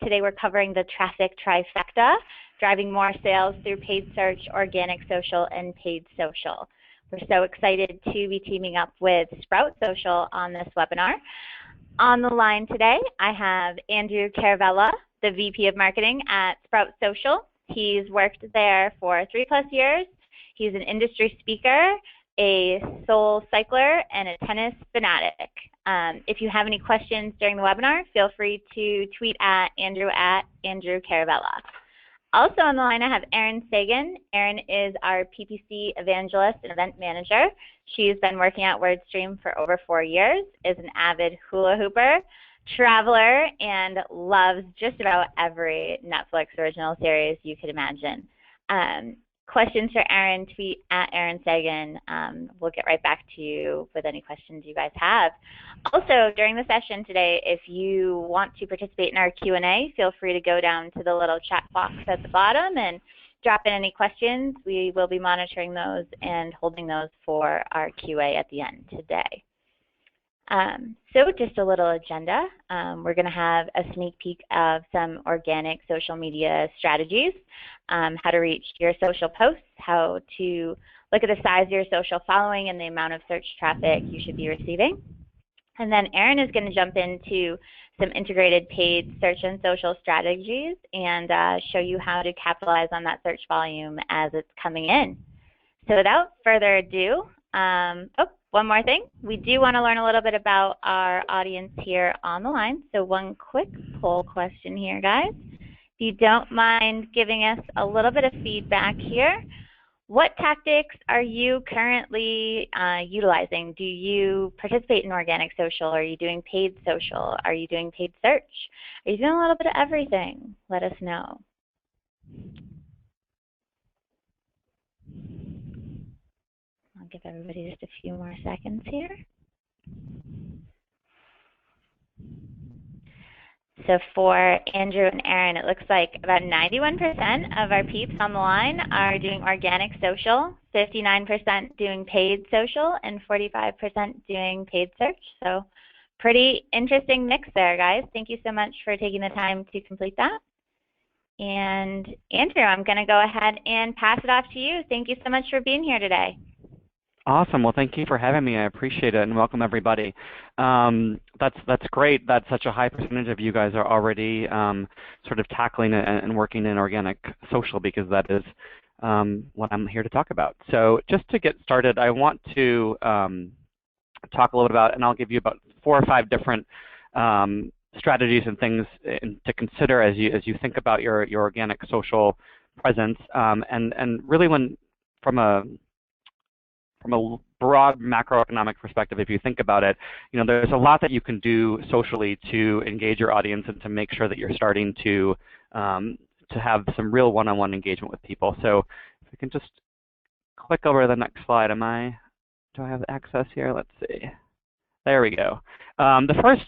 Today we're covering the traffic trifecta, driving more sales through paid search, organic social, and paid social. We're so excited to be teaming up with Sprout Social on this webinar. On the line today, I have Andrew Caravella, the VP of Marketing at Sprout Social. He's worked there for 3+ years. He's an industry speaker, a soul cycler, and a tennis fanatic. If you have any questions during the webinar, feel free to tweet at Andrew Caravella. Also on the line, I have Erin Sagan. Erin is our PPC evangelist and event manager. She's been working at WordStream for over 4 years, is an avid hula hooper, traveler, and loves just about every Netflix original series you could imagine. Questions for Erin, tweet at Erin Sagan. We'll get right back to you with any questions you guys have. Also, during the session today, if you want to participate in our Q&A, feel free to go down to the little chat box at the bottom and drop in any questions. We will be monitoring those and holding those for our QA at the end today. So just a little agenda. We're going to have a sneak peek of some organic social media strategies, how to reach your social posts, how to look at the size of your social following and the amount of search traffic you should be receiving. And then Erin is going to jump into some integrated paid search and social strategies and show you how to capitalize on that search volume as it's coming in. So without further ado, one more thing. We do want to learn a little bit about our audience here on the line. So one quick poll question here, guys. If you don't mind giving us a little bit of feedback here, what tactics are you currently utilizing? Do you participate in organic social? Are you doing paid social? Are you doing paid search? Are you doing a little bit of everything? Let us know. I'll give everybody just a few more seconds here. So for Andrew and Erin, it looks like about 91% of our peeps on the line are doing organic social, 59% doing paid social, and 45% doing paid search. So pretty interesting mix there, guys. Thank you so much for taking the time to complete that. And Andrew, I'm going to go ahead and pass it off to you. Thank you so much for being here today. Awesome. Well, thank you for having me. I appreciate it, and welcome everybody. That's great that such a high percentage of you guys are already sort of tackling and working in organic social, because that is what I'm here to talk about. So just to get started, I want to talk a little bit about, and I'll give you about 4 or 5 different strategies and things to consider as you think about your organic social presence, and really from a broad macroeconomic perspective, if you think about it, there's a lot that you can do socially to engage your audience and to make sure that you're starting to have some real one-on-one engagement with people. So if we can just click over to the next slide. Do I have access here? Let's see. There we go. The first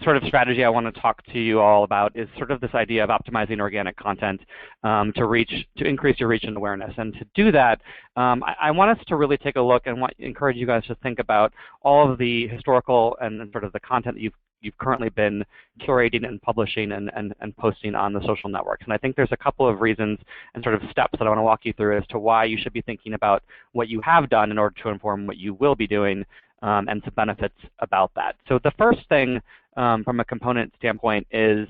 sort of strategy I want to talk to you all about is sort of this idea of optimizing organic content to increase your reach and awareness. And to do that, I want us to really take a look and encourage you guys to think about all of the historical and sort of the content that you've currently been curating and publishing and posting on the social networks. And I think there's a couple of reasons and sort of steps that I want to walk you through as to why you should be thinking about what you have done in order to inform what you will be doing, and some benefits about that. So the first thing from a component standpoint is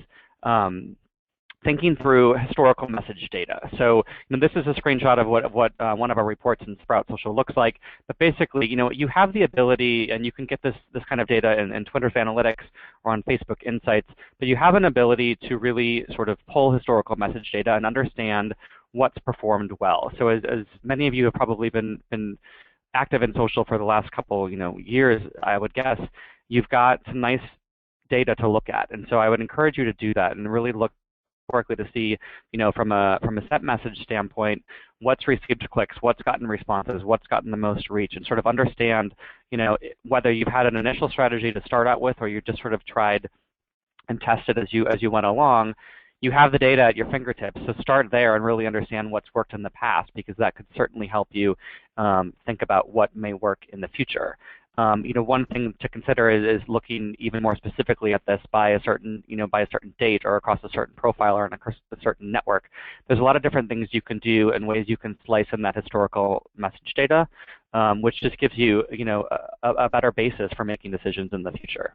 thinking through historical message data. So this is a screenshot of what one of our reports in Sprout Social looks like. But basically, you have the ability, and you can get this kind of data in Twitter's analytics or on Facebook Insights, but you have an ability to really sort of pull historical message data and understand what's performed well. So as many of you have probably been active in social for the last couple years, I would guess, you've got some nice data to look at. And so I would encourage you to do that and really look historically to see, from a set message standpoint, what's received clicks, what's gotten responses, what's gotten the most reach, and sort of understand, whether you've had an initial strategy to start out with or you just sort of tried and tested as you went along. You have the data at your fingertips, so start there and really understand what's worked in the past, because that could certainly help you think about what may work in the future. One thing to consider is looking even more specifically at this by a certain, by a certain date or across a certain profile or across a certain network. There's a lot of different things you can do and ways you can slice in that historical message data, which just gives you, a better basis for making decisions in the future.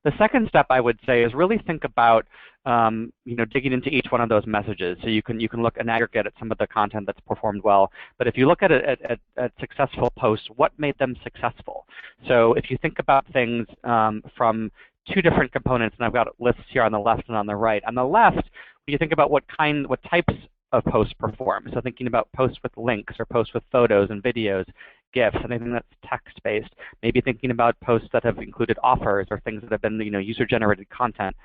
The second step I would say is really think about digging into each one of those messages. So you can look in aggregate at some of the content that's performed well. But if you look at successful posts, what made them successful? So if you think about things from two different components, and I've got lists here on the left and on the right. On the left, you think about what types of posts perform. So thinking about posts with links or posts with photos and videos, GIFs, anything that's text-based. Maybe thinking about posts that have included offers or things that have been, user-generated content.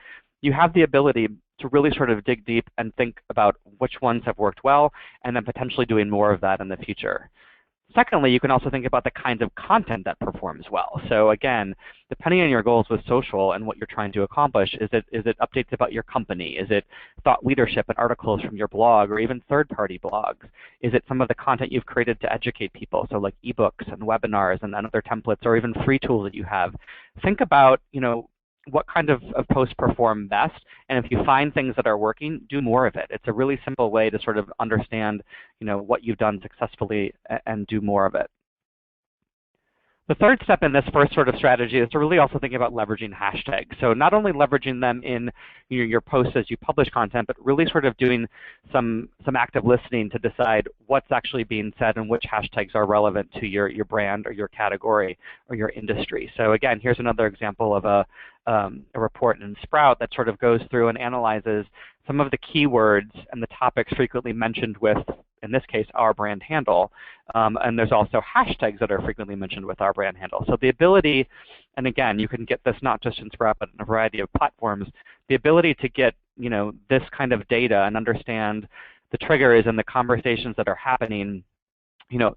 You have the ability to really sort of dig deep and think about which ones have worked well, and then potentially doing more of that in the future. Secondly, you can also think about the kinds of content that performs well. So again, depending on your goals with social and what you're trying to accomplish, is it updates about your company? Is it thought leadership and articles from your blog or even third-party blogs? Is it some of the content you've created to educate people, so like ebooks and webinars and other templates or even free tools that you have? Think about, what kind of posts perform best, and if you find things that are working, do more of it. It's a really simple way to sort of understand, what you've done successfully and do more of it. The third step in this first sort of strategy is to really also think about leveraging hashtags. So not only leveraging them in your posts as you publish content, but really sort of doing some active listening to decide what's actually being said and which hashtags are relevant to your brand or your category or your industry. So again, here's another example of a report in Sprout that sort of goes through and analyzes some of the keywords and the topics frequently mentioned with, in this case, our brand handle. And there's also hashtags that are frequently mentioned with our brand handle. So the ability, and again, you can get this not just in Sprout, but in a variety of platforms, the ability to get this kind of data and understand the triggers and the conversations that are happening,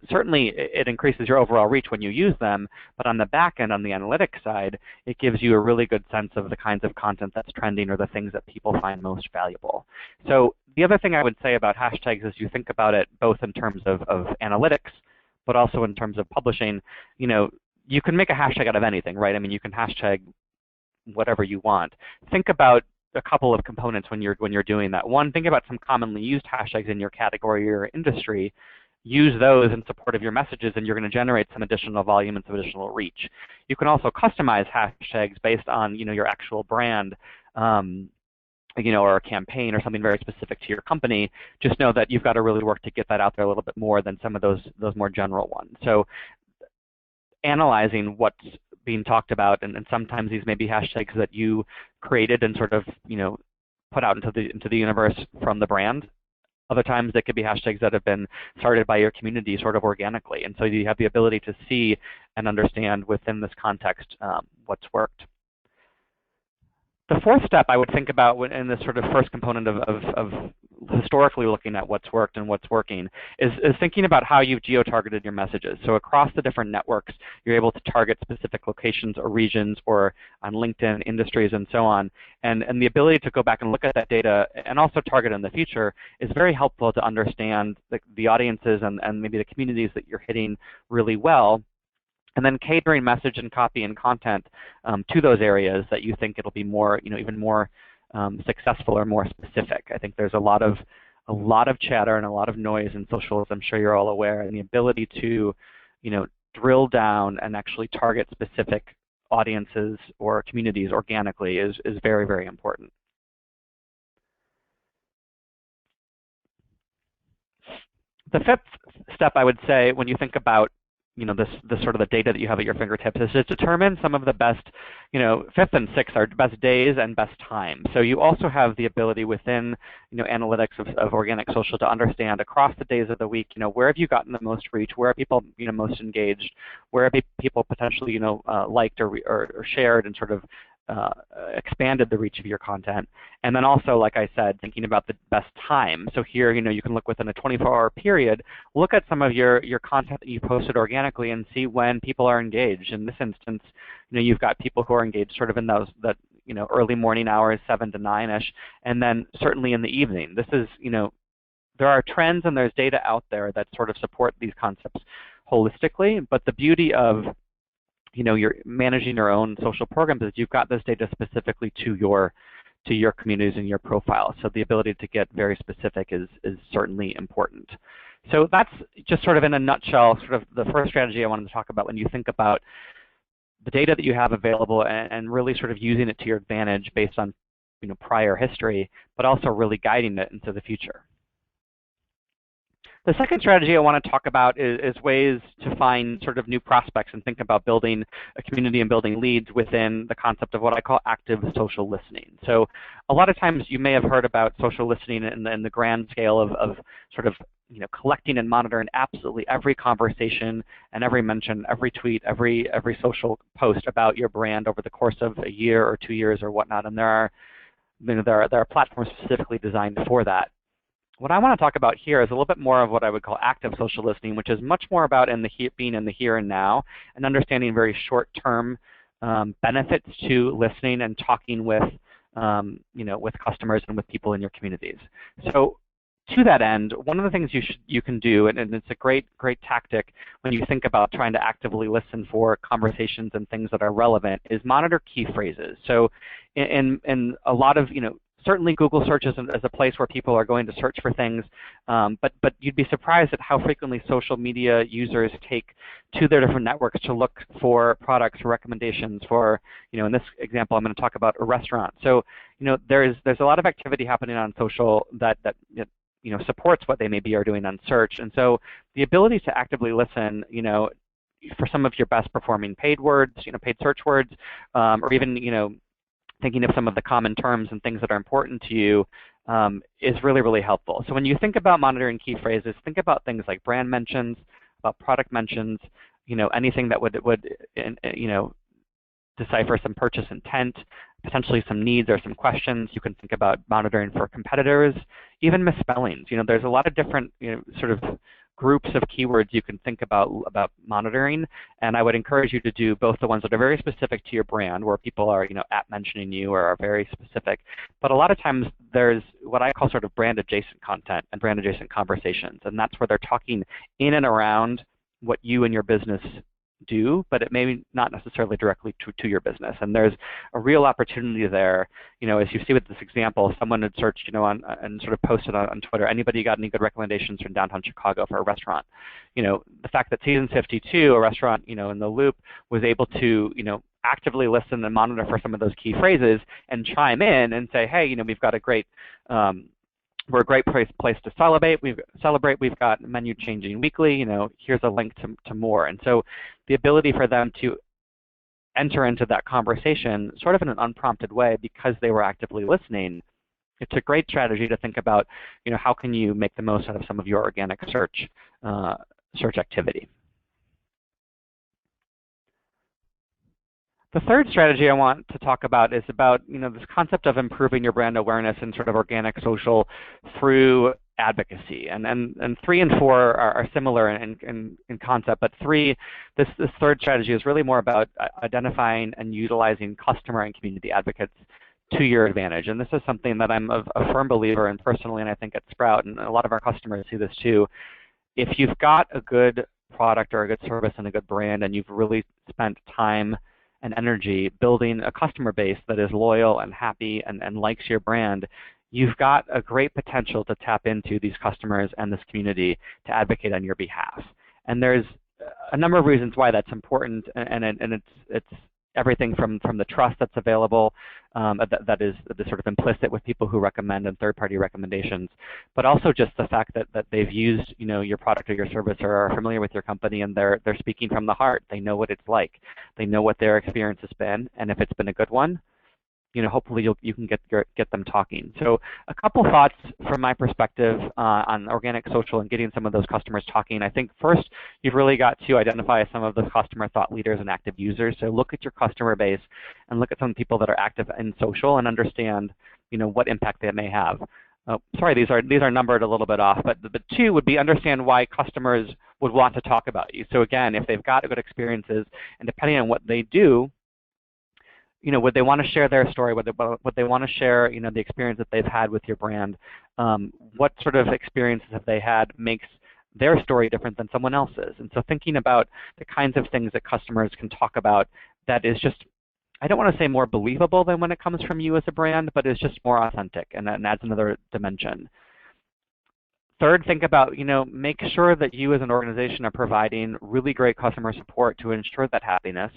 certainly it increases your overall reach when you use them, but on the back end, on the analytics side, it gives you a really good sense of the kinds of content that's trending or the things that people find most valuable. So the other thing I would say about hashtags is you think about it both in terms of analytics, but also in terms of publishing. You can make a hashtag out of anything, right? I mean, you can hashtag whatever you want. Think about a couple of components when you're doing that. One, think about some commonly used hashtags in your category or industry. Use those in support of your messages, and you're going to generate some additional volume and some additional reach. You can also customize hashtags based on your actual brand, or a campaign or something very specific to your company. Just know that you've got to really work to get that out there a little bit more than some of those more general ones. So analyzing what's being talked about, and sometimes these may be hashtags that you created and sort of put out into the universe from the brand. Other times they could be hashtags that have been started by your community sort of organically. And so you have the ability to see and understand within this context what's worked. The fourth step I would think about in this sort of first component of historically looking at what's worked and what's working is thinking about how you've geo-targeted your messages. So across the different networks, you're able to target specific locations or regions, or on LinkedIn, industries, and so on. And the ability to go back and look at that data and also target in the future is very helpful to understand the audiences and maybe the communities that you're hitting really well. And then catering message and copy and content to those areas that you think it'll be more, even more successful or more specific. I think there's a lot of chatter and a lot of noise in social, as I'm sure you're all aware, and the ability to, drill down and actually target specific audiences or communities organically is very, very important. The fifth step, I would say, when you think about this sort of the data that you have at your fingertips, is to determine some of the best, fifth and sixth are best days and best times. So you also have the ability within, analytics of organic social to understand across the days of the week, where have you gotten the most reach, where are people, most engaged, where have people potentially, liked or shared and sort of expanded the reach of your content. And then also, like I said, thinking about the best time. So here, you can look within a 24-hour period, look at some of your content that you posted organically and see when people are engaged. In this instance, you've got people who are engaged sort of in that early morning hours, 7 to 9-ish, and then certainly in the evening. This is, there are trends and there's data out there that sort of support these concepts. holistically. But the beauty of you're managing your own social programs is you've got this data specifically to your communities and your profile. So the ability to get very specific is certainly important. So that's just sort of in a nutshell, sort of the first strategy I wanted to talk about when you think about the data that you have available and really sort of using it to your advantage based on prior history, but also really guiding it into the future. The second strategy I want to talk about is ways to find sort of new prospects and think about building a community and building leads within the concept of what I call active social listening. So a lot of times you may have heard about social listening in the grand scale of sort of collecting and monitoring absolutely every conversation and every mention, every tweet, every social post about your brand over the course of a year or 2 years or whatnot. And there are platforms specifically designed for that. What I want to talk about here is a little bit more of what I would call active social listening, which is much more about being in the here and now and understanding very short-term benefits to listening and talking with with customers and with people in your communities. So to that end, one of the things you can do, and it's a great tactic when you think about trying to actively listen for conversations and things that are relevant, is monitor key phrases. So in a lot of certainly Google searches as a place where people are going to search for things, but you'd be surprised at how frequently social media users take to their different networks to look for products or recommendations for, in this example, I'm going to talk about a restaurant. So, there's a lot of activity happening on social that supports what they maybe are doing on search. And so the ability to actively listen, for some of your best performing paid words, paid search words, or even, thinking of some of the common terms and things that are important to you is really, really helpful. So when you think about monitoring key phrases, think about things like brand mentions, about product mentions, anything that would decipher some purchase intent, potentially some needs or some questions. You can think about monitoring for competitors, even misspellings. There's a lot of different sort of groups of keywords you can think about monitoring, and I would encourage you to do both the ones that are very specific to your brand, where people are at mentioning you or are very specific, but a lot of times there's what I call sort of brand adjacent content and brand adjacent conversations, and that's where they're talking in and around what you and your business do, but it may not necessarily directly to your business. And there's a real opportunity there. As you see with this example, someone had searched, on and sort of posted on Twitter, anybody got any good recommendations from downtown Chicago for a restaurant? The fact that Season 52, a restaurant, in the Loop, was able to, actively listen and monitor for some of those key phrases and chime in and say, hey, we've got a great we're a great place to celebrate. We've got menu changing weekly. Here's a link to more. And so the ability for them to enter into that conversation sort of in an unprompted way because they were actively listening, it's a great strategy to think about, how can you make the most out of some of your organic search activity. The third strategy I want to talk about is about this concept of improving your brand awareness in sort of organic social through advocacy. And 3 and 4 are similar in concept, but this third strategy is really more about identifying and utilizing customer and community advocates to your advantage. And this is something that I'm a firm believer in personally, and I think at Sprout, and a lot of our customers see this too. If you've got a good product or a good service and a good brand, and you've really spent time and energy building a customer base that is loyal and happy and likes your brand, you've got a great potential to tap into these customers and this community to advocate on your behalf. And there's a number of reasons why that's important, and it's everything from the trust that's available, that is sort of implicit with people who recommend and third-party recommendations, but also just the fact that they've used your product or your service or are familiar with your company, and they're speaking from the heart. They know what it's like. They know what their experience has been, and if it's been a good one, hopefully you can get them talking. So a couple thoughts from my perspective on organic social and getting some of those customers talking. I think first, you've really got to identify some of the customer thought leaders and active users. So look at your customer base and look at some people that are active in social and understand what impact they may have. Sorry, these are numbered a little bit off, but 2 would be understand why customers would want to talk about you. So again, if they've got good experiences, and depending on what they do, would they want to share their story? Would they want to share, the experience that they've had with your brand? What sort of experiences have they had makes their story different than someone else's. And so thinking about the kinds of things that customers can talk about that is just, I don't want to say more believable than when it comes from you as a brand, but it's just more authentic, and that adds another dimension. Third, think about, make sure that you as an organization are providing really great customer support to ensure that happiness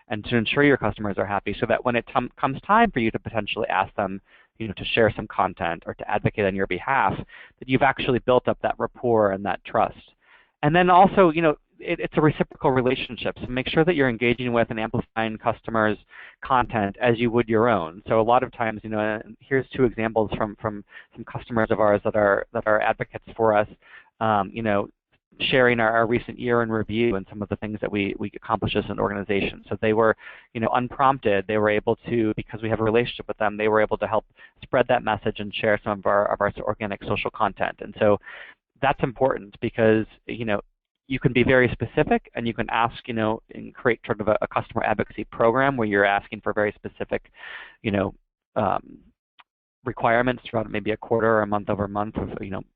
and to ensure your customers are happy, so that when it comes time for you to potentially ask them, to share some content or to advocate on your behalf, that you've actually built up that rapport and that trust. And then also, it's a reciprocal relationship, so make sure that you're engaging with and amplifying customers' content as you would your own. So a lot of times, here's two examples from some customers of ours that are advocates for us, sharing our recent year in review and some of the things that we accomplished as an organization. So they were, unprompted, they were able to, because we have a relationship with them, they were able to help spread that message and share some of our organic social content. And so that's important because, you can be very specific, and you can ask, and create sort of a customer advocacy program where you're asking for very specific, requirements throughout maybe a quarter or a month over month of,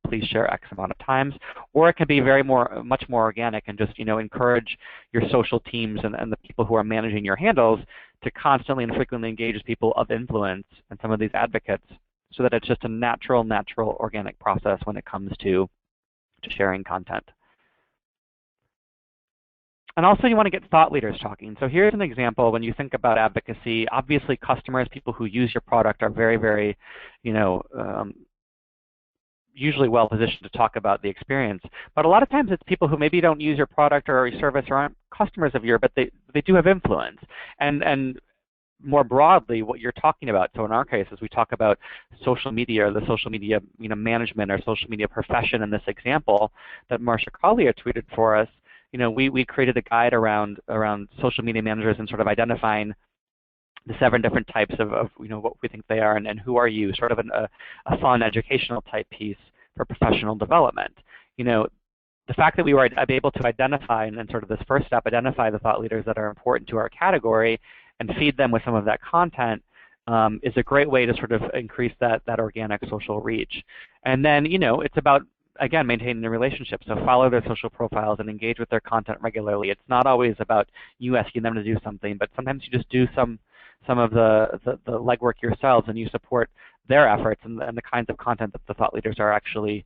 please share X amount of times. Or it can be much more organic and just, encourage your social teams and the people who are managing your handles to constantly and frequently engage with people of influence and some of these advocates, so that it's just a natural, organic process when it comes to sharing content. And also you want to get thought leaders talking. So here's an example when you think about advocacy. Obviously customers, people who use your product, are very, very, usually well positioned to talk about the experience. But a lot of times it's people who maybe don't use your product or your service or aren't customers of yours, but they do have influence. And more broadly, what you're talking about, so in our case, as we talk about social media, or the social media management or social media profession in this example that Marcia Collier tweeted for us, we created a guide around social media managers and sort of identifying the 7 different types of what we think they are and who are you, sort of a fun educational type piece for professional development. The fact that we were able to identify, and then sort of this first step, identify the thought leaders that are important to our category and feed them with some of that content is a great way to sort of increase that organic social reach. And then, it's about, again, maintaining the relationship. So follow their social profiles and engage with their content regularly. It's not always about you asking them to do something, but sometimes you just do some of the legwork yourselves, and you support their efforts and the kinds of content that the thought leaders are actually,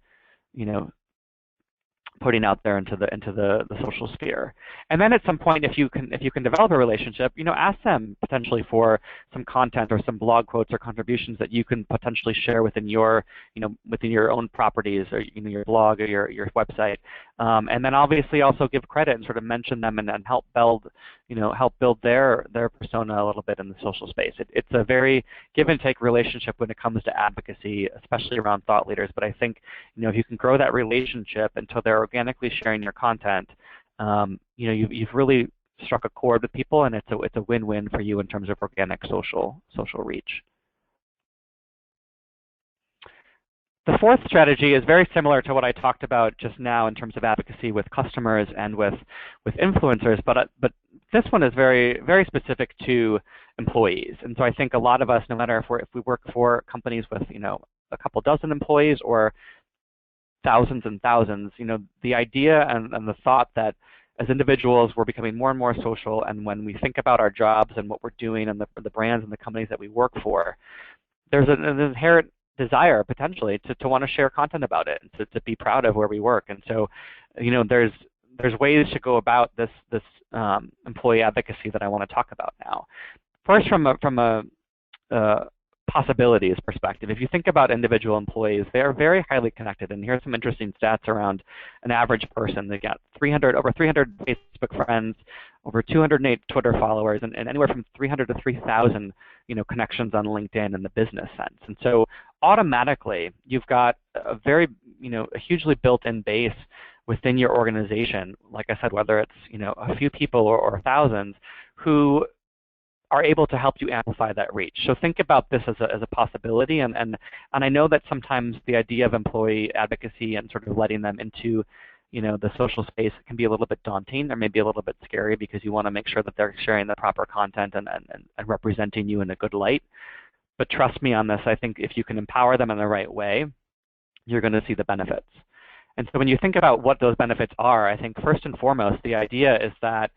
putting out there into the social sphere. And then at some point, if you can develop a relationship, ask them potentially for some content or some blog quotes or contributions that you can potentially share within your own properties or your blog or your website. And then obviously also give credit and sort of mention them and help build their persona a little bit in the social space. It's a very give and take relationship when it comes to advocacy, especially around thought leaders. But I think if you can grow that relationship until they're organically sharing your content, you've really struck a chord with people, and it's a win-win for you in terms of organic social reach. The fourth strategy is very similar to what I talked about just now in terms of advocacy with customers and with influencers, but this one is very, very specific to employees. And so I think a lot of us, no matter if we work for companies with a couple dozen employees or thousands and thousands, the idea and the thought that as individuals we're becoming more and more social, and when we think about our jobs and what we're doing and the brands and the companies that we work for, there's an inherent desire potentially to want to share content about it and to be proud of where we work. And so, there's ways to go about this employee advocacy that I want to talk about now. First, from a possibilities perspective, if you think about individual employees, they are very highly connected. And here's some interesting stats around an average person. They've got over 300 Facebook friends, over 208 Twitter followers, and anywhere from 300 to 3,000 connections on LinkedIn in the business sense. And so automatically you've got a very a hugely built-in base within your organization, like I said, whether it's a few people or thousands, who are able to help you amplify that reach. So think about this as a possibility, and I know that sometimes the idea of employee advocacy and sort of letting them into the social space can be a little bit daunting or maybe a little bit scary, because you want to make sure that they're sharing the proper content and representing you in a good light. But trust me on this, I think if you can empower them in the right way, you're going to see the benefits. And so when you think about what those benefits are, I think first and foremost, the idea is that,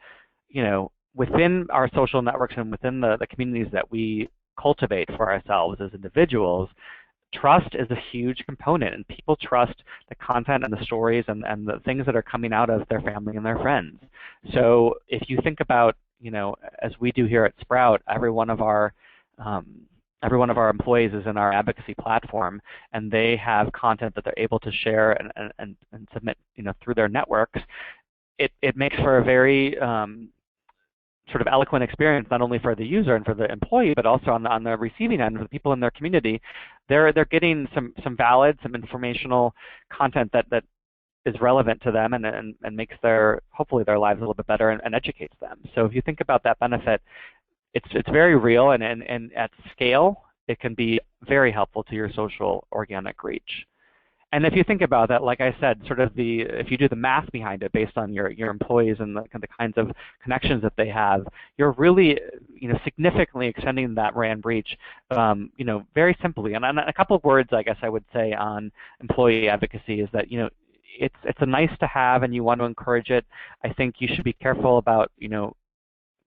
within our social networks and within the communities that we cultivate for ourselves as individuals, trust is a huge component, and people trust the content and the stories and the things that are coming out of their family and their friends. So if you think about, as we do here at Sprout, every one of our employees is in our advocacy platform, and they have content that they're able to share and submit, through their networks. It makes for a very sort of eloquent experience, not only for the user and for the employee, but also on the receiving end, for the people in their community. They're getting some valid, some informational content that is relevant to them and makes hopefully their lives a little bit better and educates them. So if you think about that benefit, it's very real, and at scale, it can be very helpful to your social organic reach. And if you think about that, like I said, if you do the math behind it based on your employees and the kinds of connections that they have, you're really significantly extending that brand reach, very simply. And a couple of words, I guess I would say on employee advocacy is that it's a nice to have, and you want to encourage it. I think you should be careful about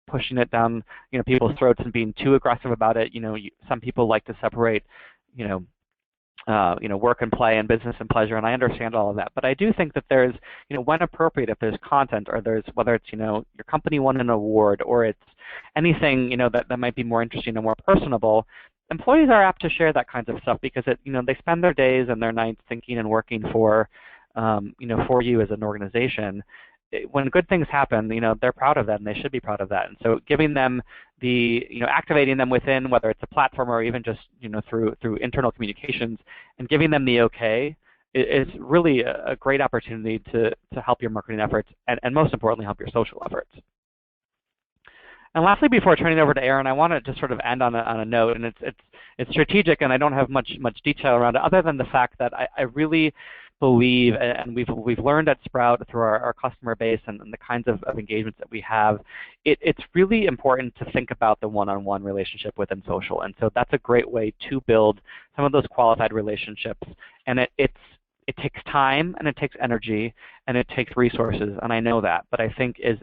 pushing it down people's throats and being too aggressive about it. Some people like to separate work and play and business and pleasure, and I understand all of that. But I do think that there's, when appropriate, if there's content or whether it's, your company won an award or it's anything, that might be more interesting and more personable, employees are apt to share that kinds of stuff because they spend their days and their nights thinking and working for you as an organization. When good things happen, they're proud of that, and they should be proud of that. And so giving them activating them within, whether it's a platform or even just, through internal communications, and giving them the okay is really a great opportunity to help your marketing efforts and most importantly, help your social efforts. And lastly, before turning it over to Aaron, I want to just sort of end on a note, and it's strategic, and I don't have much detail around it other than the fact that I really believe, and we've learned at Sprout through our customer base and the kinds of engagements that we have, it's really important to think about the one-on-one relationship within social. And so that's a great way to build some of those qualified relationships. And it takes time, and it takes energy, and it takes resources, and I know that. But I think as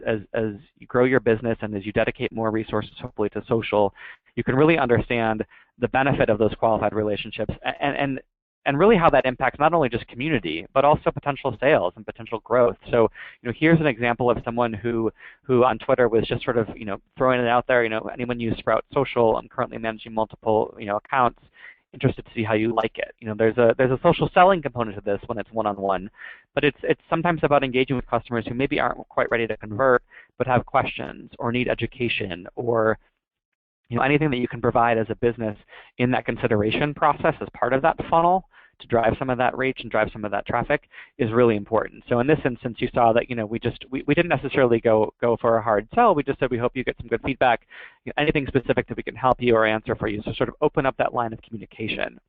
you grow your business and as you dedicate more resources, hopefully, to social, you can really understand the benefit of those qualified relationships and really how that impacts not only just community, but also potential sales and potential growth. So, here's an example of someone who on Twitter was just sort of, throwing it out there, anyone use Sprout Social? I'm currently managing multiple, accounts. Interested to see how you like it. There's a social selling component to this when it's one-on-one, but it's sometimes about engaging with customers who maybe aren't quite ready to convert, but have questions or need education or anything that you can provide as a business in that consideration process as part of that funnel to drive some of that reach and drive some of that traffic is really important. So in this instance, you saw that we didn't necessarily go for a hard sell. We just said we hope you get some good feedback, anything specific that we can help you or answer for you. So sort of open up that line of communication.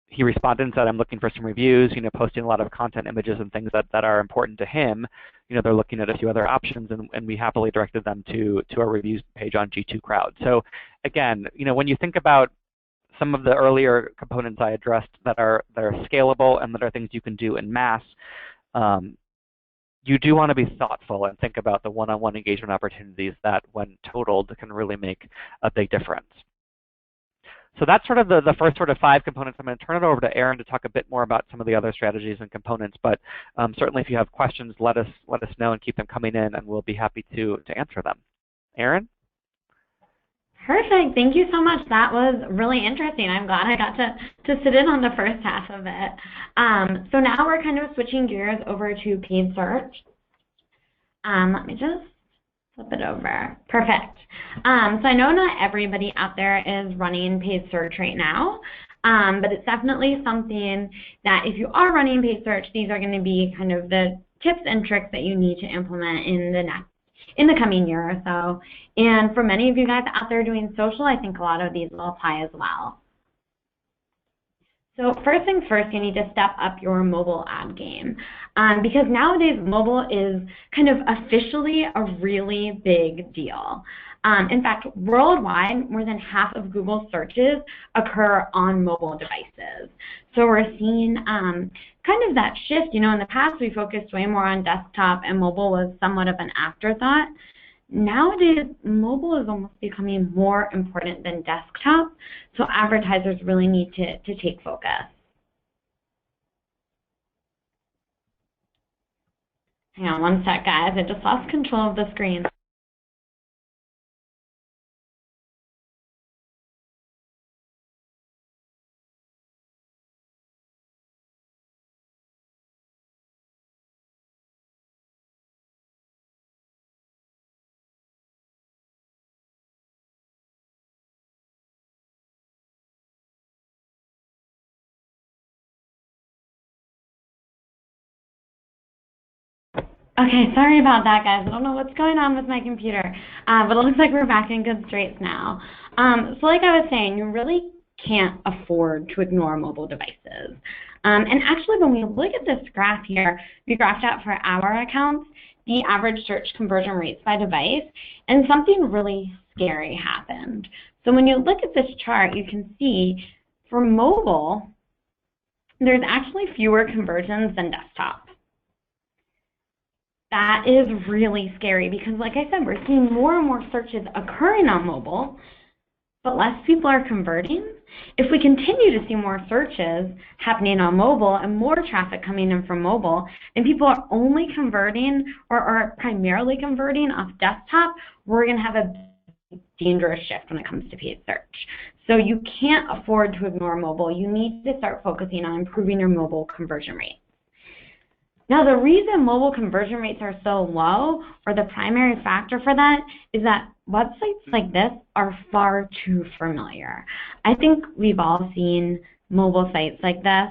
He responded and said, I'm looking for some reviews, posting a lot of content, images, and things that are important to him. They're looking at a few other options, and we happily directed them to our reviews page on G2 Crowd. So again, when you think about some of the earlier components I addressed that are scalable and that are things you can do en masse, you do want to be thoughtful and think about the one-on-one engagement opportunities that, when totaled, can really make a big difference. So that's sort of the first sort of 5 components. I'm going to turn it over to Aaron to talk a bit more about some of the other strategies and components. But certainly, if you have questions, let us know and keep them coming in, and we'll be happy to answer them. Aaron? Perfect. Thank you so much. That was really interesting. I'm glad I got to sit in on the first half of it. So now we're kind of switching gears over to paid search. Let me just flip it over. Perfect. So I know not everybody out there is running paid search right now, but it's definitely something that if you are running paid search, these are going to be kind of the tips and tricks that you need to implement in the coming year or so. And for many of you guys out there doing social, I think a lot of these will apply as well. So first things first, you need to step up your mobile ad game because nowadays mobile is kind of officially a really big deal. In fact, worldwide, more than half of Google searches occur on mobile devices. So we're seeing kind of that shift. You know, in the past, we focused way more on desktop, and mobile was somewhat of an afterthought. Nowadays, mobile is almost becoming more important than desktop, so advertisers really need to take focus. Hang on one sec, guys. I just lost control of the screen. Okay, sorry about that, guys. I don't know what's going on with my computer, but it looks like we're back in good straits now. So like I was saying, you really can't afford to ignore mobile devices. And actually, when we look at this graph here, we graphed out for our accounts the average search conversion rates by device, and something really scary happened. So when you look at this chart, you can see for mobile, there's actually fewer conversions than desktop. That is really scary because, like I said, we're seeing more and more searches occurring on mobile, but less people are converting. If we continue to see more searches happening on mobile and more traffic coming in from mobile, and people are only converting or are primarily converting off desktop, we're going to have a dangerous shift when it comes to paid search. So you can't afford to ignore mobile. You need to start focusing on improving your mobile conversion rate. Now, the reason mobile conversion rates are so low, or the primary factor for that, is that websites like this are far too familiar. I think we've all seen mobile sites like this.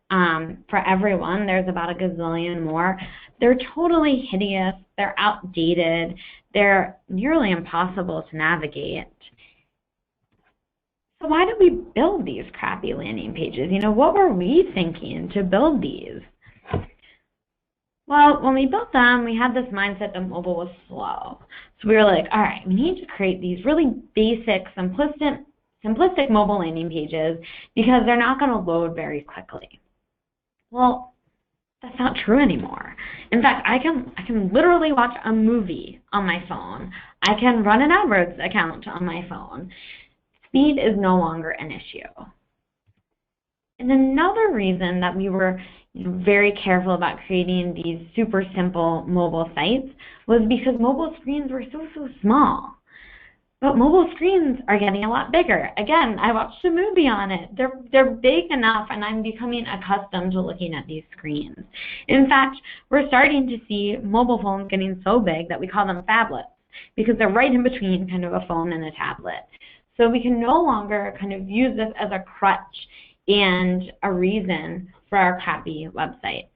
For everyone, there's about a gazillion more. They're totally hideous. They're outdated. They're nearly impossible to navigate. So why did we build these crappy landing pages? You know, what were we thinking to build these? Well, when we built them, we had this mindset that mobile was slow. So we were like, all right, we need to create these really basic, simplistic mobile landing pages because they're not going to load very quickly. Well, that's not true anymore. In fact, I can literally watch a movie on my phone. I can run an AdWords account on my phone. Speed is no longer an issue. And another reason that we were very careful about creating these super simple mobile sites was because mobile screens were so small. But mobile screens are getting a lot bigger. Again, I watched a movie on it. They're big enough, and I'm becoming accustomed to looking at these screens. In fact, we're starting to see mobile phones getting so big that we call them phablets because they're right in between kind of a phone and a tablet. So we can no longer kind of use this as a crutch and a reason for our crappy website.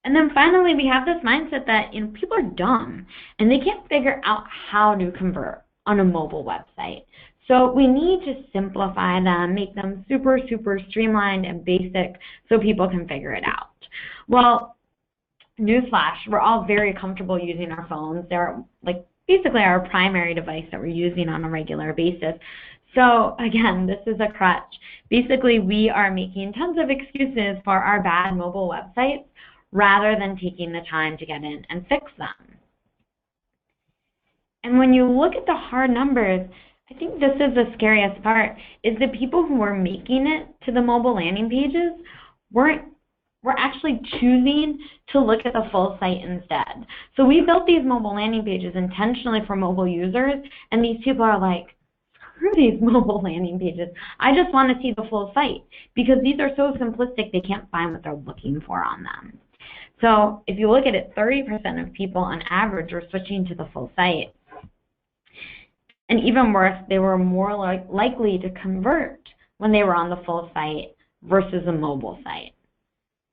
And then finally, we have this mindset that people are dumb and they can't figure out how to convert on a mobile website. So we need to simplify them, make them super streamlined and basic so people can figure it out. Well, newsflash, we're all very comfortable using our phones. They're like basically our primary device that we're using on a regular basis. So again, this is a crutch. Basically, we are making tons of excuses for our bad mobile websites rather than taking the time to get in and fix them. And when you look at the hard numbers, I think this is the scariest part, is the people who were making it to the mobile landing pages were actually choosing to look at the full site instead. So we built these mobile landing pages intentionally for mobile users, and these people are like, screw these mobile landing pages. I just want to see the full site because these are so simplistic they can't find what they're looking for on them. So if you look at it, 30% of people on average were switching to the full site. And even worse, they were more likely to convert when they were on the full site versus a mobile site.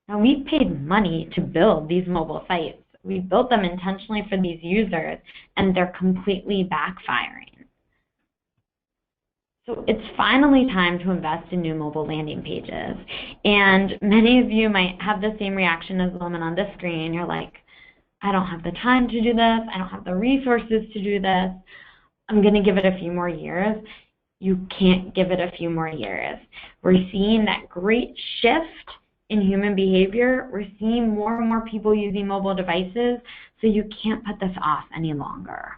Now, we paid money to build these mobile sites. We built them intentionally for these users, and they're completely backfiring. So it's finally time to invest in new mobile landing pages. And many of you might have the same reaction as the woman on this screen. You're like, I don't have the time to do this. I don't have the resources to do this. I'm going to give it a few more years. You can't give it a few more years. We're seeing that great shift in human behavior. We're seeing more and more people using mobile devices, so you can't put this off any longer.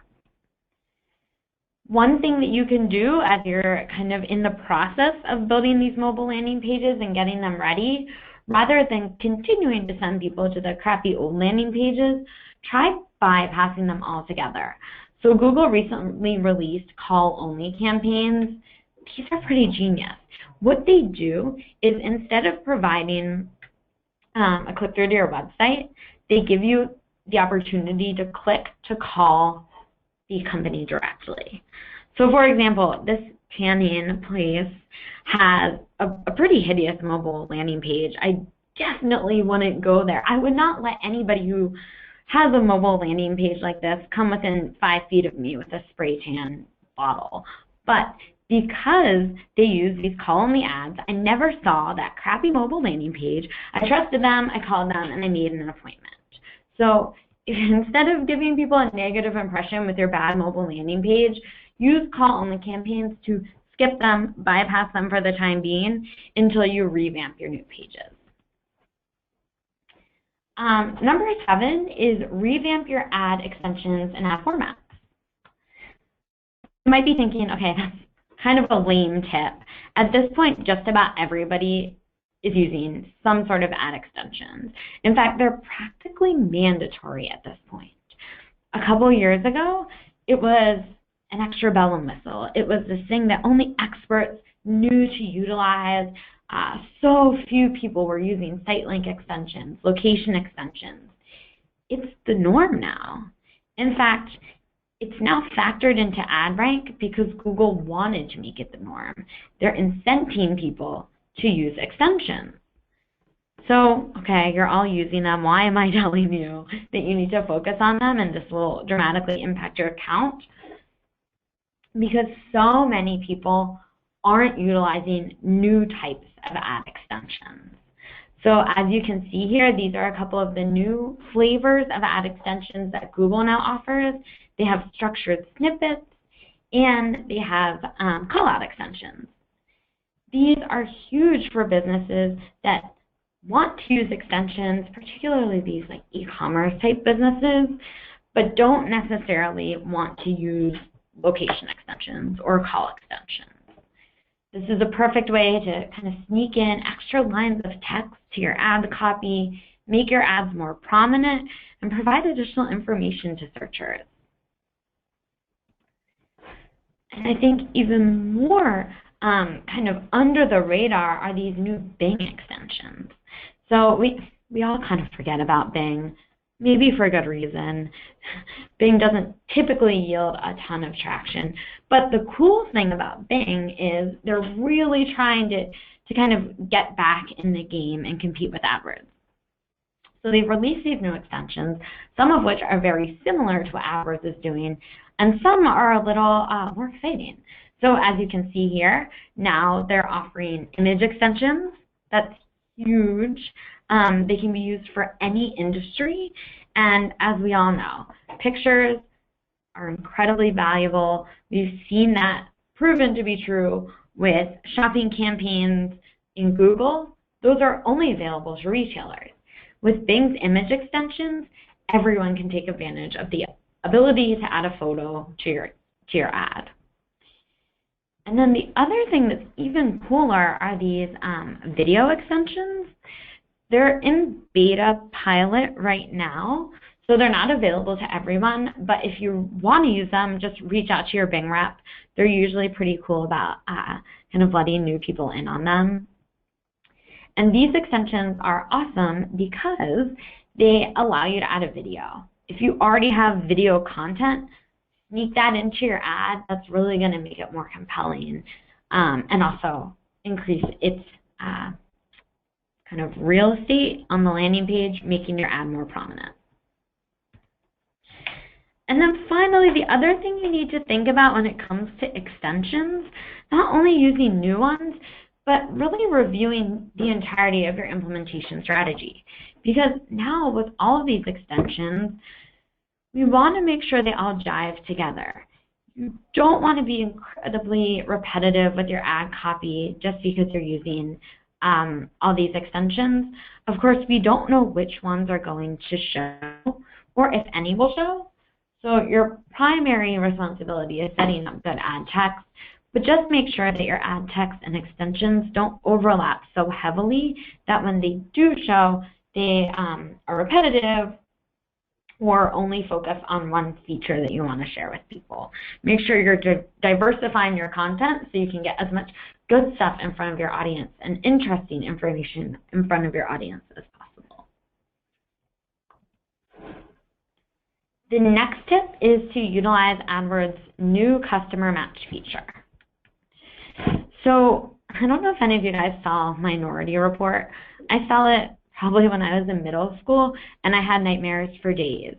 One thing that you can do as you're kind of in the process of building these mobile landing pages and getting them ready, rather than continuing to send people to the crappy old landing pages, try bypassing them altogether. So Google recently released call-only campaigns. These are pretty genius. What they do is instead of providing a click-through to your website, they give you the opportunity to click to call the company directly. So for example, this tanning place has a pretty hideous mobile landing page. I definitely wouldn't go there. I would not let anybody who has a mobile landing page like this come within 5 feet of me with a spray tan bottle. But because they use these call-only ads, I never saw that crappy mobile landing page. I trusted them, I called them, and I made an appointment. So instead of giving people a negative impression with your bad mobile landing page, use call-only campaigns to skip them, bypass them for the time being until you revamp your new pages. Number 7 is revamp your ad extensions and ad formats. You might be thinking, okay, that's kind of a lame tip. At this point, just about everybody is using some sort of ad extensions. In fact, they're practically mandatory at this point. A couple years ago, it was an extra bell and whistle. It was this thing that only experts knew to utilize. So few people were using site link extensions, location extensions. It's the norm now. In fact, it's now factored into ad rank because Google wanted to make it the norm. They're incenting people to use extensions. So, okay, you're all using them. Why am I telling you that you need to focus on them and this will dramatically impact your account? Because so many people aren't utilizing new types of ad extensions. So as you can see here, these are a couple of the new flavors of ad extensions that Google now offers. They have structured snippets and they have call-out extensions. These are huge for businesses that want to use extensions, particularly these like e-commerce type businesses, but don't necessarily want to use location extensions or call extensions. This is a perfect way to kind of sneak in extra lines of text to your ad copy, make your ads more prominent, and provide additional information to searchers. And I think even more kind of under the radar are these new Bing extensions. So we all kind of forget about Bing, maybe for good reason. Bing doesn't typically yield a ton of traction. But the cool thing about Bing is they're really trying to kind of get back in the game and compete with AdWords. So they've released these new extensions, some of which are very similar to what AdWords is doing, and some are a little more exciting. So as you can see here, now they're offering image extensions. That's huge. They can be used for any industry. And as we all know, pictures are incredibly valuable. We've seen that proven to be true with shopping campaigns in Google. Those are only available to retailers. With Bing's image extensions, everyone can take advantage of the ability to add a photo to your ad. And then the other thing that's even cooler are these video extensions. They're in beta pilot right now, so they're not available to everyone, but if you want to use them, just reach out to your Bing rep. They're usually pretty cool about kind of letting new people in on them. And these extensions are awesome because they allow you to add a video. If you already have video content, sneak that into your ad. That's really going to make it more compelling and also increase its kind of real estate on the landing page, making your ad more prominent. And then finally, the other thing you need to think about when it comes to extensions, not only using new ones, but really reviewing the entirety of your implementation strategy. Because now with all of these extensions, we want to make sure they all jive together. You don't want to be incredibly repetitive with your ad copy just because you're using all these extensions. Of course, we don't know which ones are going to show or if any will show. So your primary responsibility is setting up good ad text, but just make sure that your ad text and extensions don't overlap so heavily that when they do show, they are repetitive or only focus on one feature that you want to share with people. Make sure you're diversifying your content so you can get as much good stuff in front of your audience and interesting information in front of your audience as possible. The next tip is to utilize AdWords' new customer match feature. So I don't know if any of you guys saw Minority Report. I saw it probably when I was in middle school, and I had nightmares for days.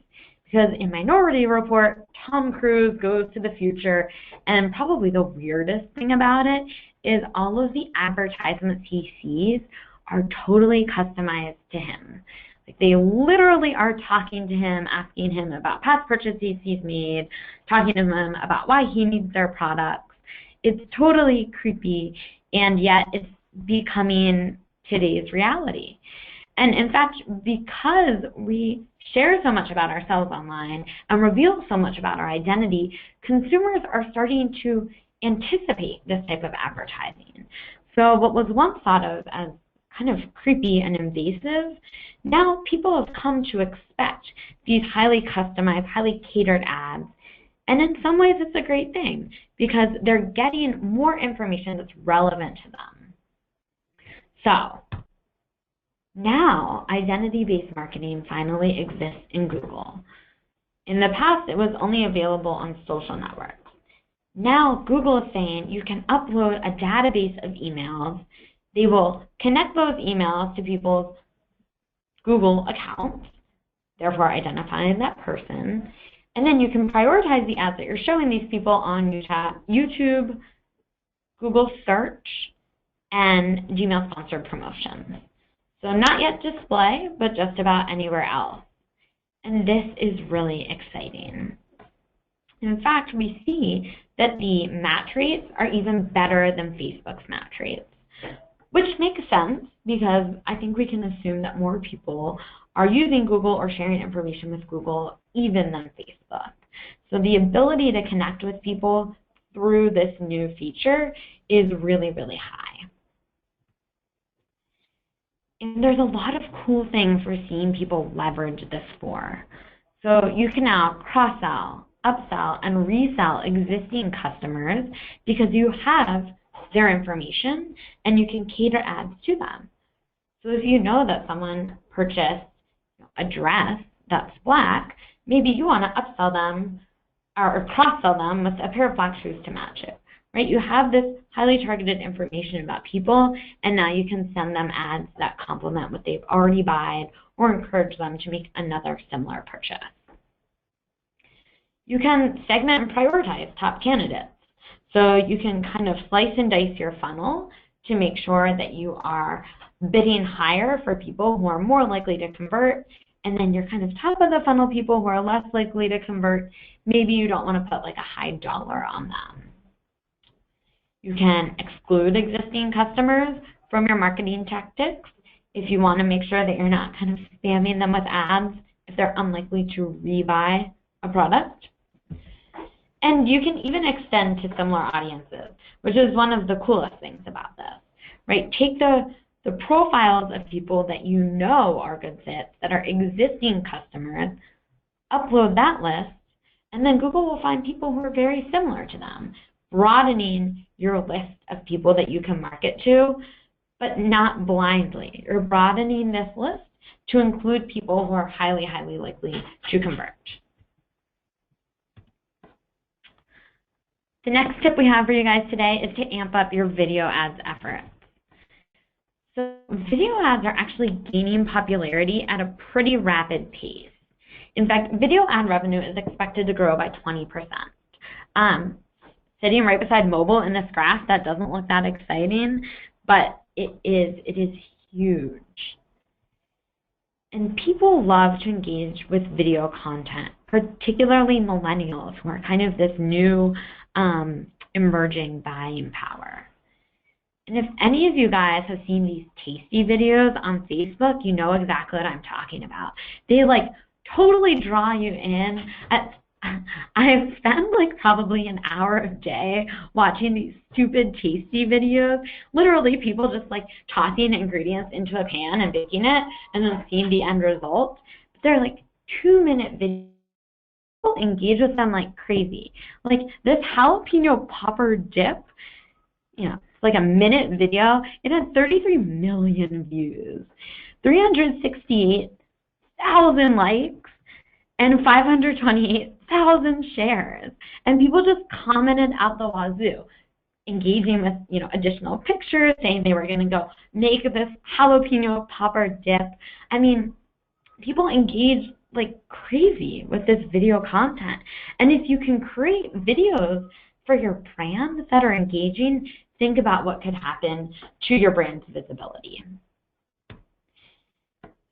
Because in Minority Report, Tom Cruise goes to the future, and probably the weirdest thing about it is all of the advertisements he sees are totally customized to him. Like, they literally are talking to him, asking him about past purchases he's made, talking to him about why he needs their products. It's totally creepy, and yet it's becoming today's reality. And in fact, because we share so much about ourselves online and reveal so much about our identity, consumers are starting to anticipate this type of advertising. So what was once thought of as kind of creepy and invasive, now people have come to expect these highly customized, highly catered ads. And in some ways, it's a great thing because they're getting more information that's relevant to them. So now, identity-based marketing finally exists in Google. In the past, it was only available on social networks. Now, Google is saying you can upload a database of emails. They will connect those emails to people's Google accounts, therefore identifying that person. And then you can prioritize the ads that you're showing these people on YouTube, Google Search, and Gmail-sponsored promotions. So not yet display, but just about anywhere else. And this is really exciting. In fact, we see that the match rates are even better than Facebook's match rates, which makes sense because I think we can assume that more people are using Google or sharing information with Google even than Facebook. So the ability to connect with people through this new feature is really, really high. And there's a lot of cool things we're seeing people leverage this for. So you can now cross-sell, upsell, and resell existing customers because you have their information and you can cater ads to them. So if you know that someone purchased a dress that's black, maybe you want to upsell them or cross-sell them with a pair of black shoes to match it. Right? You have this highly targeted information about people, and now you can send them ads that complement what they've already bought or encourage them to make another similar purchase. You can segment and prioritize top candidates. So you can kind of slice and dice your funnel to make sure that you are bidding higher for people who are more likely to convert, and then your kind of top of the funnel people who are less likely to convert, maybe you don't want to put like a high dollar on them. You can exclude existing customers from your marketing tactics if you want to make sure that you're not kind of spamming them with ads if they're unlikely to rebuy a product. And you can even extend to similar audiences, which is one of the coolest things about this, right? Take the profiles of people that you know are good fits, that are existing customers, upload that list, and then Google will find people who are very similar to them, broadening your list of people that you can market to, but not blindly. You're broadening this list to include people who are highly, highly likely to convert. The next tip we have for you guys today is to amp up your video ads efforts. So video ads are actually gaining popularity at a pretty rapid pace. In fact, video ad revenue is expected to grow by 20%. Sitting right beside mobile in this graph, that doesn't look that exciting, but it is huge. And people love to engage with video content, particularly millennials who are kind of this new emerging buying power. And if any of you guys have seen these tasty videos on Facebook, you know exactly what I'm talking about. They like totally draw you in. I've spent like probably an hour a day watching these stupid tasty videos. Literally people just like tossing ingredients into a pan and baking it and then seeing the end result. But they're like 2-minute videos. People engage with them like crazy. Like this jalapeno popper dip, you know, it's like a minute video. It had 33 million views, 368,000 likes, and 528,000 shares. And people just commented out the wazoo, engaging with, you know, additional pictures, saying they were going to go make this jalapeno popper dip. I mean, people engage like crazy with this video content. And if you can create videos for your brand that are engaging, think about what could happen to your brand's visibility.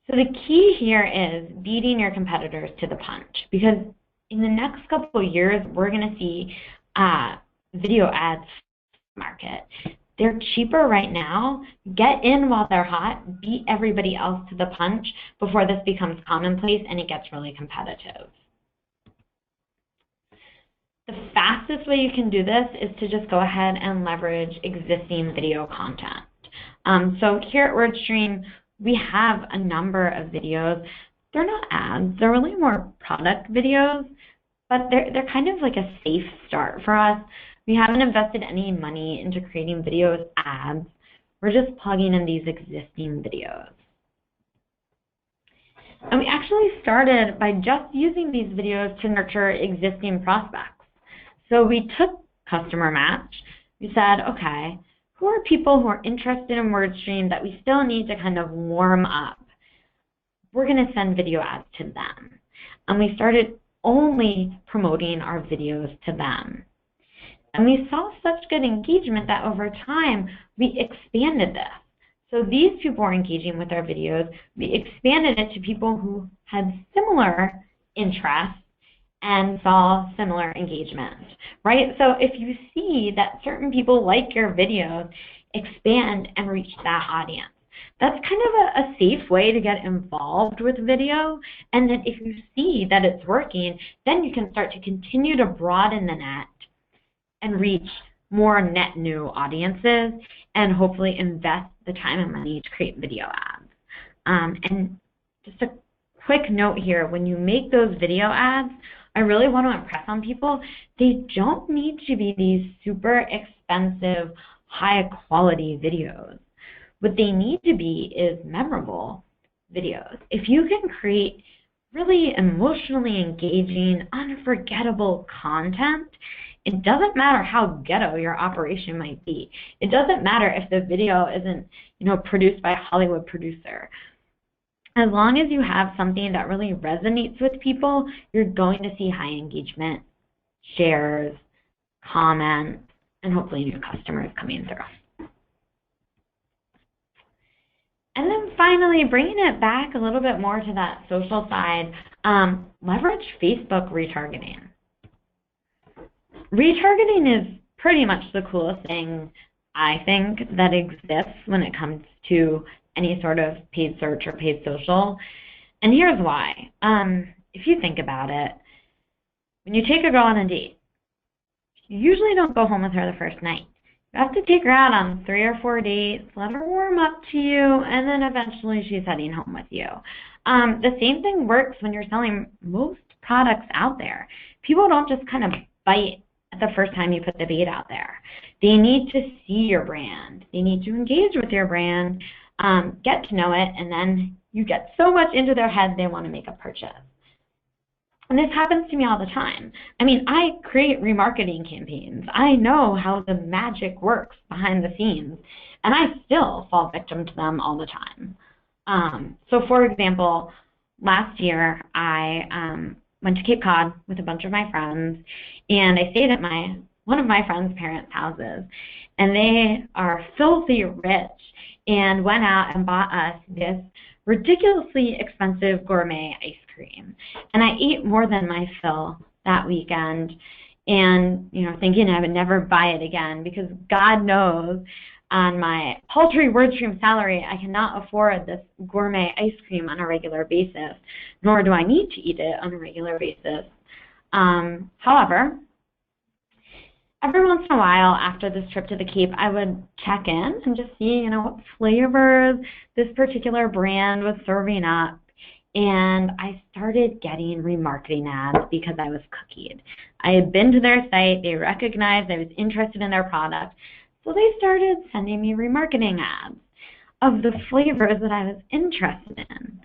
So the key here is beating your competitors to the punch, because in the next couple of years, we're going to see video ads market. They're cheaper right now. Get in while they're hot. Beat everybody else to the punch before this becomes commonplace and it gets really competitive. The fastest way you can do this is to just go ahead and leverage existing video content. So here at WordStream, we have a number of videos. They're not ads, they're really more product videos, but they're kind of like a safe start for us. We haven't invested any money into creating videos ads. We're just plugging in these existing videos. And we actually started by just using these videos to nurture existing prospects. So we took customer match. We said, okay, who are people who are interested in WordStream that we still need to kind of warm up? We're going to send video ads to them. And we started only promoting our videos to them. And we saw such good engagement that over time, we expanded this. So these people were engaging with our videos. We expanded it to people who had similar interests and saw similar engagement, right? So if you see that certain people like your videos, expand and reach that audience. That's kind of a safe way to get involved with video. And then if you see that it's working, then you can start to continue to broaden the net and reach more net new audiences and hopefully invest the time and money to create video ads. And just a quick note here, when you make those video ads, I really want to impress on people, they don't need to be these super expensive, high quality videos. What they need to be is memorable videos. If you can create really emotionally engaging, unforgettable content, it doesn't matter how ghetto your operation might be. It doesn't matter if the video isn't, produced by a Hollywood producer. As long as you have something that really resonates with people, you're going to see high engagement, shares, comments, and hopefully new customers coming through. And then finally, bringing it back a little bit more to that social side, leverage Facebook retargeting. Retargeting is pretty much the coolest thing, I think, that exists when it comes to any sort of paid search or paid social. And here's why. If you think about it, when you take a girl on a date, you usually don't go home with her the first night. You have to take her out on 3 or 4 dates, let her warm up to you, and then eventually she's heading home with you. The same thing works when you're selling most products out there. People don't just kind of bite at the first time you put the bait out there. They need to see your brand. They need to engage with your brand, get to know it, and then you get so much into their head they want to make a purchase. And this happens to me all the time. I mean, I create remarketing campaigns. I know how the magic works behind the scenes, and I still fall victim to them all the time. So for example, last year I went to Cape Cod with a bunch of my friends, and I stayed at one of my friends' parents' houses, and they are filthy rich and went out and bought us this ridiculously expensive gourmet ice cream. And I ate more than my fill that weekend, and thinking I would never buy it again, because God knows on my paltry WordStream salary, I cannot afford this gourmet ice cream on a regular basis, nor do I need to eat it on a regular basis. However, every once in a while after this trip to the Cape, I would check in and just see, what flavors this particular brand was serving up. And I started getting remarketing ads because I was cookied. I had been to their site, they recognized I was interested in their product, so they started sending me remarketing ads of the flavors that I was interested in.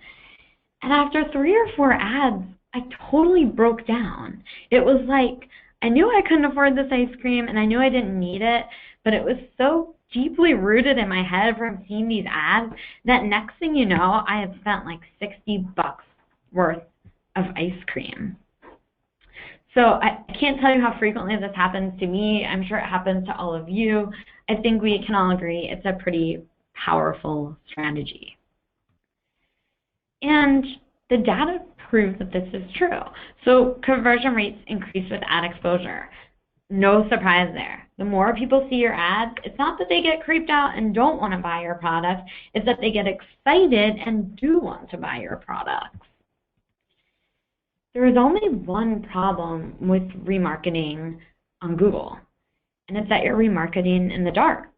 And after 3 or 4 ads, I totally broke down. It was like, I knew I couldn't afford this ice cream and I knew I didn't need it, but it was so deeply rooted in my head from seeing these ads that next thing you know, I had spent like $60 worth of ice cream. So I can't tell you how frequently this happens to me. I'm sure it happens to all of you. I think we can all agree it's a pretty powerful strategy. And the data proves that this is true. So conversion rates increase with ad exposure. No surprise there. The more people see your ads, it's not that they get creeped out and don't want to buy your product, it's that they get excited and do want to buy your products. There is only one problem with remarketing on Google, and it's that you're remarketing in the dark,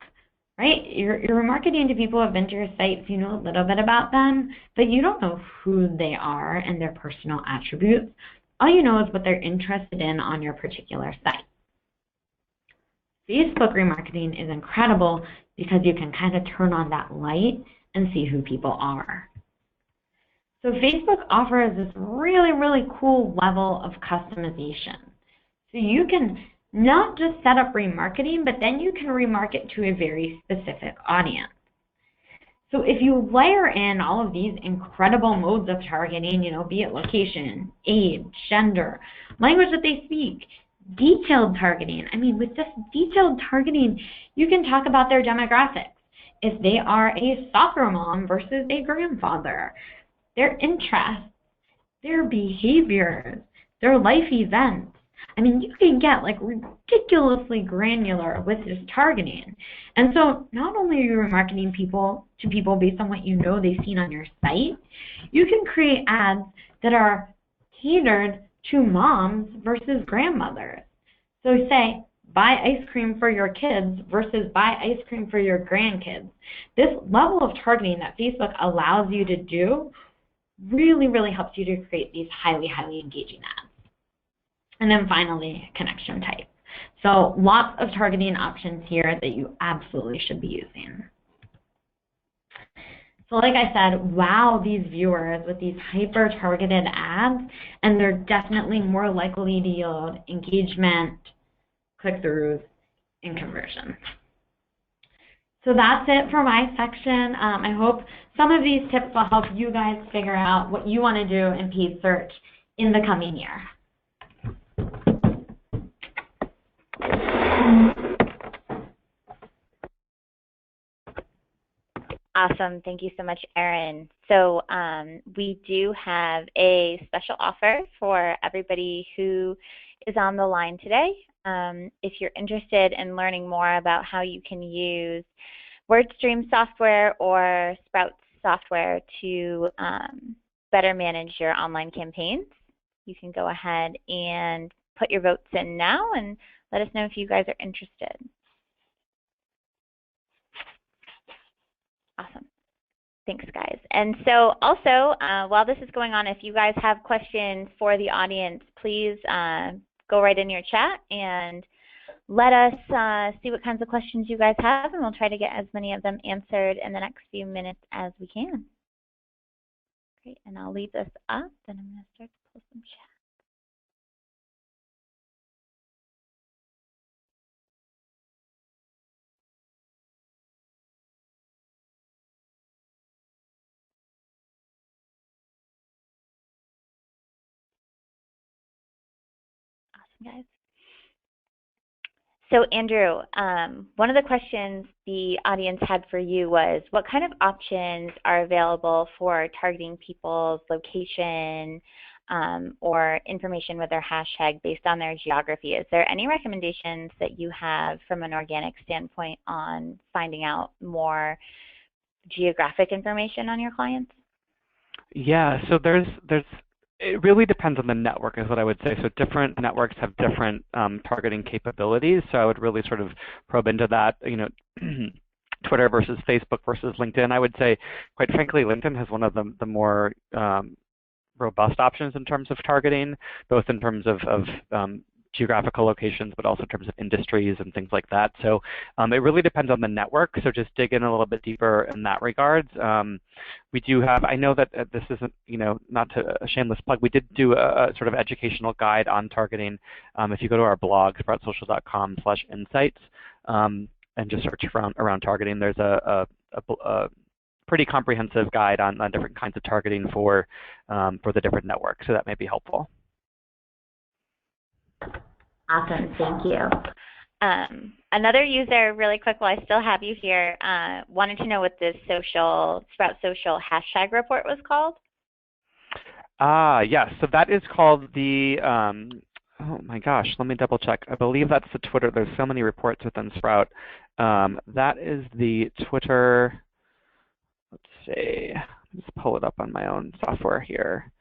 right? You're remarketing to people who have been to your site, so you know a little bit about them, but you don't know who they are and their personal attributes. All you know is what they're interested in on your particular site. Facebook remarketing is incredible because you can kind of turn on that light and see who people are. So Facebook offers this really, really cool level of customization. So you can not just set up remarketing, but then you can remarket to a very specific audience. So if you layer in all of these incredible modes of targeting, be it location, age, gender, language that they speak, detailed targeting. I mean, with just detailed targeting, you can talk about their demographics. If they are a soccer mom versus a grandfather, their interests, their behaviors, their life events. I mean, you can get like ridiculously granular with this targeting. And so not only are you remarketing to people based on what you know they've seen on your site, you can create ads that are catered to moms versus grandmothers. So say, buy ice cream for your kids versus buy ice cream for your grandkids. This level of targeting that Facebook allows you to do really, really helps you to create these highly, highly engaging ads. And then finally, connection type. So lots of targeting options here that you absolutely should be using. So like I said, wow these viewers with these hyper-targeted ads, and they're definitely more likely to yield engagement, click-throughs, and conversions. So that's it for my section. I hope some of these tips will help you guys figure out what you want to do in paid search in the coming year. Awesome. Thank you so much, Erin. So we do have a special offer for everybody who is on the line today. If you're interested in learning more about how you can use WordStream software or Sprout software to better manage your online campaigns, you can go ahead and put your votes in now and let us know if you guys are interested. Awesome. Thanks, guys. And so also, while this is going on, if you guys have questions for the audience, please go right in your chat and let us see what kinds of questions you guys have, and we'll try to get as many of them answered in the next few minutes as we can. Great, and I'll leave this up, and I'm going to start to pull some chat. Awesome, guys. So Andrew, one of the questions the audience had for you was, what kind of options are available for targeting people's location or information with their hashtag based on their geography? Is there any recommendations that you have from an organic standpoint on finding out more geographic information on your clients? Yeah, so it really depends on the network is what I would say. So different networks have different targeting capabilities. So I would really sort of probe into that, Twitter versus Facebook versus LinkedIn. I would say, quite frankly, LinkedIn has one of the more robust options in terms of targeting, both in terms of geographical locations, but also in terms of industries and things like that. So it really depends on the network. So just dig in a little bit deeper in that regards. We do have, I know that this isn't, not a shameless plug, we did do a sort of educational guide on targeting. If you go to our blog, sproutsocial.com/insights, and just search around targeting, there's a pretty comprehensive guide on different kinds of targeting for the different networks. So that may be helpful. Awesome, thank you. Another user, really quick while I still have you here, wanted to know what this Sprout Social hashtag report was called. Yes, so that is called the, oh my gosh, let me double check. I believe that's the Twitter, there's so many reports within Sprout. That is the Twitter, let's see, let's pull it up on my own software here.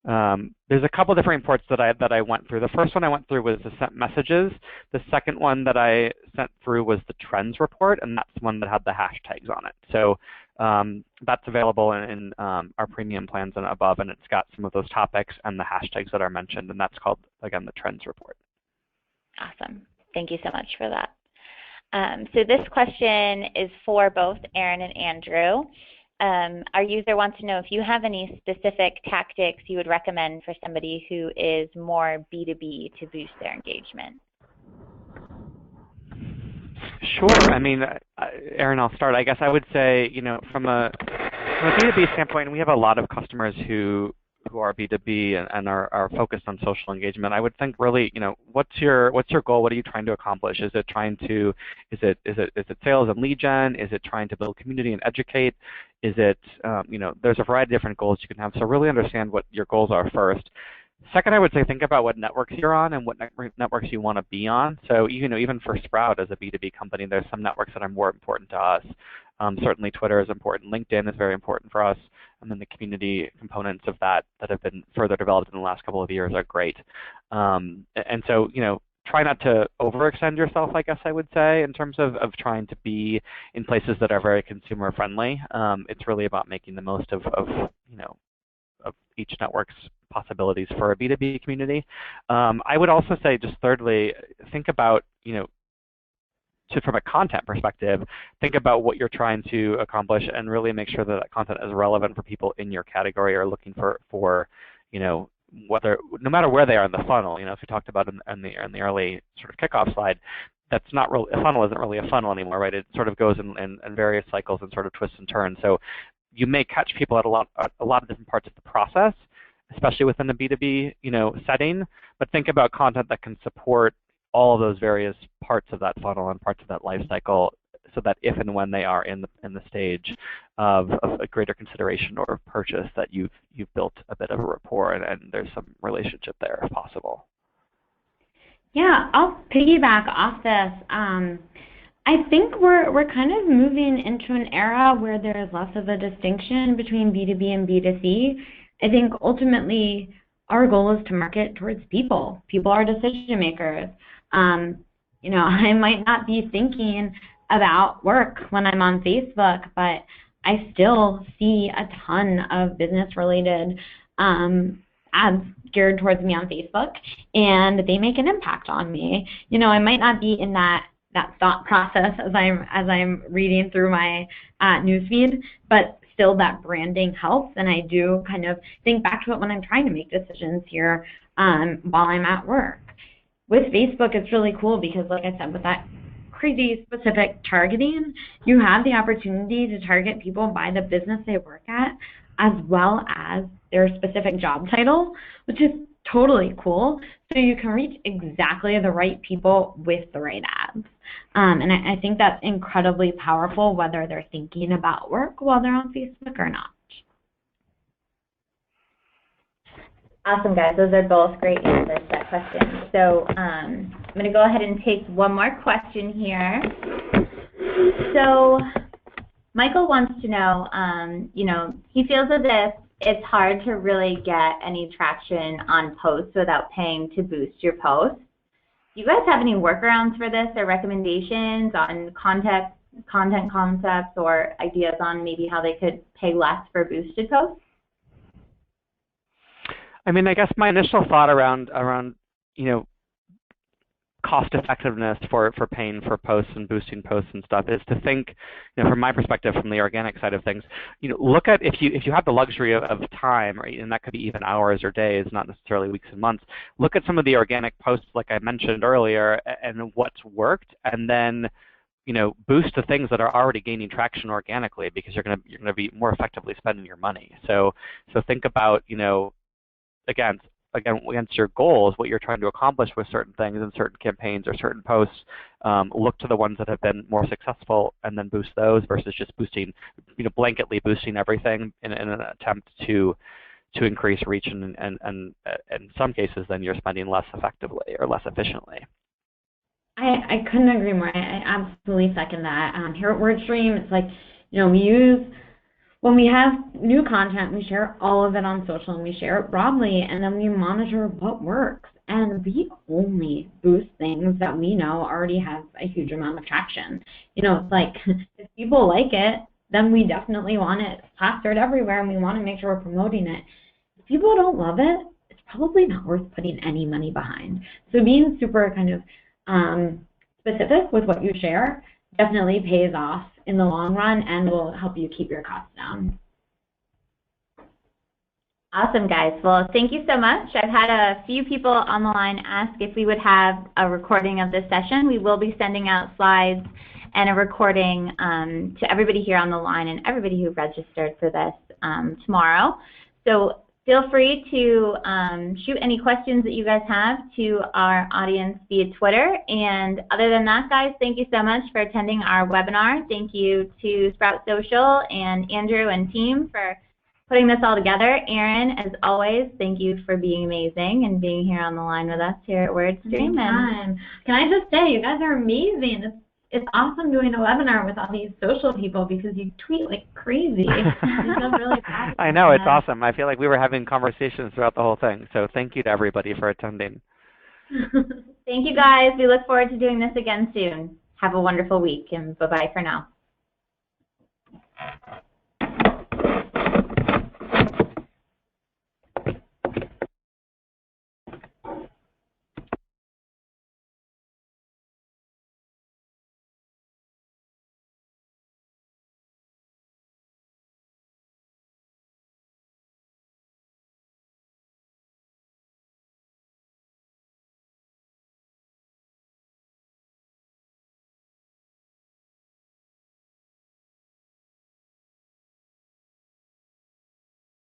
There's a couple different reports that I went through. The first one I went through was the sent messages. The second one that I sent through was the trends report, and that's the one that had the hashtags on it. So that's available in our premium plans and above, and it's got some of those topics and the hashtags that are mentioned, and that's called, again, the trends report. Awesome. Thank you so much for that. So this question is for both Erin and Andrew. Our user wants to know if you have any specific tactics you would recommend for somebody who is more B2B to boost their engagement. Sure. I mean, Erin, I'll start. I guess I would say, from a B2B standpoint, we have a lot of customers who are B2B and are focused on social engagement. I would think really, what's your goal? What are you trying to accomplish? Is it sales and lead gen? Is it trying to build community and educate? Is it, there's a variety of different goals you can have. So really understand what your goals are first. Second, I would say think about what networks you're on and what networks you want to be on. So even for Sprout as a B2B company, there's some networks that are more important to us. Certainly Twitter is important. LinkedIn is very important for us. And then the community components of that have been further developed in the last couple of years are great. And so, try not to overextend yourself, I guess I would say, in terms of trying to be in places that are very consumer friendly. It's really about making the most of each network's possibilities for a B2B community. I would also say, just thirdly, think about, from a content perspective, think about what you're trying to accomplish and really make sure that content is relevant for people in your category or looking for no matter where they are in the funnel. If we talked about in the early sort of kickoff slide, that's not really, a funnel isn't really a funnel anymore, right? It sort of goes in various cycles and sort of twists and turns. So you may catch people at a lot of different parts of the process, especially within a B2B setting, but think about content that can support all of those various parts of that funnel and parts of that life cycle, so that if and when they are in the stage of a greater consideration or purchase, that you've built a bit of a rapport and there's some relationship there if possible. Yeah, I'll piggyback off this. I think we're kind of moving into an era where there's less of a distinction between B2B and B2C. I think ultimately our goal is to market towards people. People are decision makers. I might not be thinking about work when I'm on Facebook, but I still see a ton of business-related ads geared towards me on Facebook, and they make an impact on me. I might not be in that thought process as I'm reading through my newsfeed, but still that branding helps, and I do kind of think back to it when I'm trying to make decisions here while I'm at work. With Facebook, it's really cool because, like I said, with that crazy specific targeting, you have the opportunity to target people by the business they work at as well as their specific job title, which is totally cool. So you can reach exactly the right people with the right ads. And I think that's incredibly powerful, whether they're thinking about work while they're on Facebook or not. Awesome, guys. Those are both great answers to that question. So I'm going to go ahead and take one more question here. So Michael wants to know, he feels as if it's hard to really get any traction on posts without paying to boost your posts. Do you guys have any workarounds for this or recommendations on content concepts or ideas on maybe how they could pay less for boosted posts? I mean, I guess my initial thought around cost effectiveness for paying for posts and boosting posts and stuff is to think, from my perspective, from the organic side of things, look at if you have the luxury of time, right, and that could be even hours or days, not necessarily weeks and months. Look at some of the organic posts, like I mentioned earlier, and what's worked, and then boost the things that are already gaining traction organically, because you're going to be more effectively spending your money. So think about against your goals, what you're trying to accomplish with certain things and certain campaigns or certain posts. Look to the ones that have been more successful and then boost those versus just boosting, blanketly boosting everything in an attempt to increase reach, and in some cases then you're spending less effectively or less efficiently. I couldn't agree more. I absolutely second that. Here at WordStream, it's like, when we have new content, we share all of it on social and we share it broadly, and then we monitor what works. And we only boost things that we know already have a huge amount of traction. It's like, if people like it, then we definitely want it plastered everywhere and we want to make sure we're promoting it. If people don't love it, it's probably not worth putting any money behind. So being super kind of specific with what you share definitely pays off in the long run and will help you keep your costs down. Awesome, guys. Well, thank you so much. I've had a few people on the line ask if we would have a recording of this session. We will be sending out slides and a recording to everybody here on the line and everybody who registered for this tomorrow. So feel free to shoot any questions that you guys have to our audience via Twitter. And other than that, guys, thank you so much for attending our webinar. Thank you to Sprout Social and Andrew and team for putting this all together. Aaron, as always, thank you for being amazing and being here on the line with us here at WordStream. Can I just say, you guys are amazing. It's awesome doing a webinar with all these social people because you tweet like crazy. Really I know, it's awesome. I feel like we were having conversations throughout the whole thing. So thank you to everybody for attending. Thank you, guys. We look forward to doing this again soon. Have a wonderful week, and bye-bye for now.